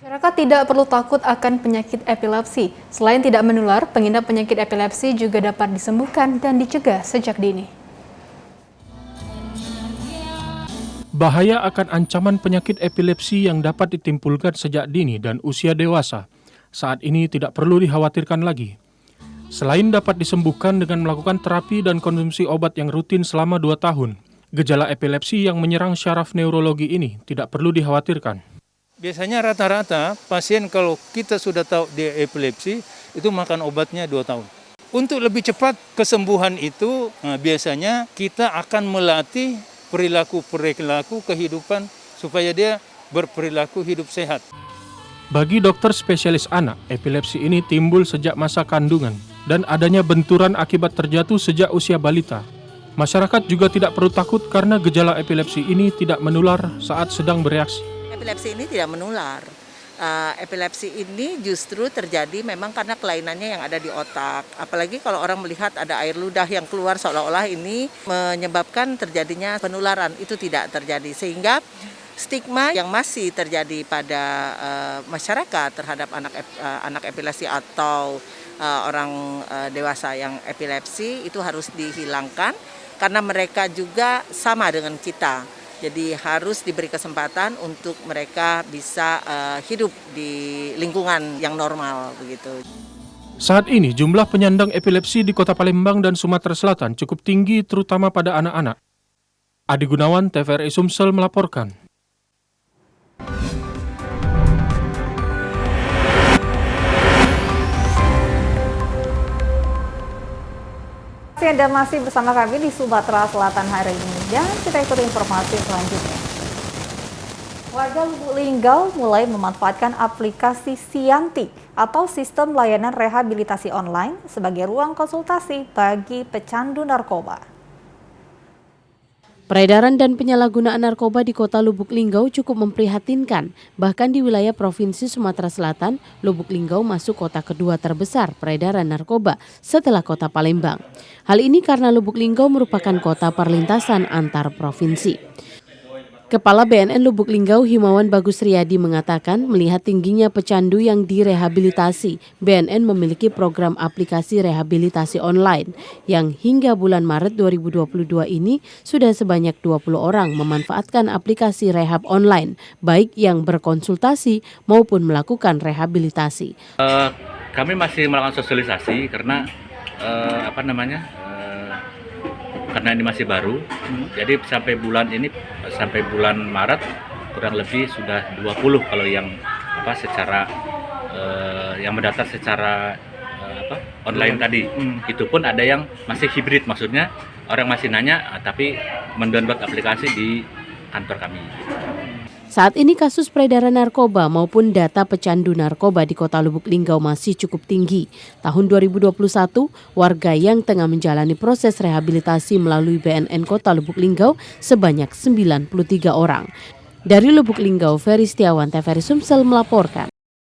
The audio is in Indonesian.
Masyarakat tidak perlu takut akan penyakit epilepsi. Selain tidak menular, pengidap penyakit epilepsi juga dapat disembuhkan dan dicegah sejak dini. Bahaya akan ancaman penyakit epilepsi yang dapat ditimbulkan sejak dini dan usia dewasa saat ini tidak perlu dikhawatirkan lagi. Selain dapat disembuhkan dengan melakukan terapi dan konsumsi obat yang rutin selama 2 tahun, gejala epilepsi yang menyerang syaraf neurologi ini tidak perlu dikhawatirkan. Biasanya rata-rata pasien kalau kita sudah tahu dia epilepsi, itu makan obatnya 2 tahun. Untuk lebih cepat kesembuhan itu, biasanya kita akan melatih perilaku kehidupan supaya dia berperilaku hidup sehat. Bagi dokter spesialis anak, epilepsi ini timbul sejak masa kandungan dan adanya benturan akibat terjatuh sejak usia balita. Masyarakat juga tidak perlu takut karena gejala epilepsi ini tidak menular saat sedang bereaksi. Epilepsi ini tidak menular. Epilepsi ini justru terjadi memang karena kelainannya yang ada di otak. Apalagi kalau orang melihat ada air ludah yang keluar seolah-olah ini menyebabkan terjadinya penularan. Itu tidak terjadi. Sehingga stigma yang masih terjadi pada masyarakat terhadap anak epilepsi atau orang dewasa yang epilepsi itu harus dihilangkan karena mereka juga sama dengan kita. Jadi harus diberi kesempatan untuk mereka bisa hidup di lingkungan yang normal begitu. Saat ini jumlah penyandang epilepsi di Kota Palembang dan Sumatera Selatan cukup tinggi terutama pada anak-anak. Adi Gunawan, TVRI Sumsel melaporkan. Anda masih bersama kami di Sumatera Selatan hari ini dan kita ikuti informasi selanjutnya. Warga Lubuk Linggau mulai memanfaatkan aplikasi Sianti atau sistem layanan rehabilitasi online sebagai ruang konsultasi bagi pecandu narkoba. Peredaran dan penyalahgunaan narkoba di Kota Lubuk Linggau cukup memprihatinkan. Bahkan di wilayah Provinsi Sumatera Selatan, Lubuk Linggau masuk kota kedua terbesar peredaran narkoba setelah Kota Palembang. Hal ini karena Lubuk Linggau merupakan kota perlintasan antar provinsi. Kepala BNN Lubuk Linggau Himawan Bagus Riyadi mengatakan melihat tingginya pecandu yang direhabilitasi, BNN memiliki program aplikasi rehabilitasi online yang hingga bulan Maret 2022 ini sudah sebanyak 20 orang memanfaatkan aplikasi rehab online, baik yang berkonsultasi maupun melakukan rehabilitasi. Kami masih melakukan sosialisasi karena karena ini masih baru, jadi sampai bulan Maret kurang lebih sudah 20 kalau yang yang mendaftar secara online tadi. Itu pun ada yang masih hibrid, maksudnya orang masih nanya tapi mendownload aplikasi di kantor kami. Saat ini kasus peredaran narkoba maupun data pecandu narkoba di Kota Lubuk Linggau masih cukup tinggi. Tahun 2021, warga yang tengah menjalani proses rehabilitasi melalui BNN Kota Lubuk Linggau sebanyak 93 orang. Dari Lubuk Linggau, Ferry Setiawan, TVRI Sumsel melaporkan.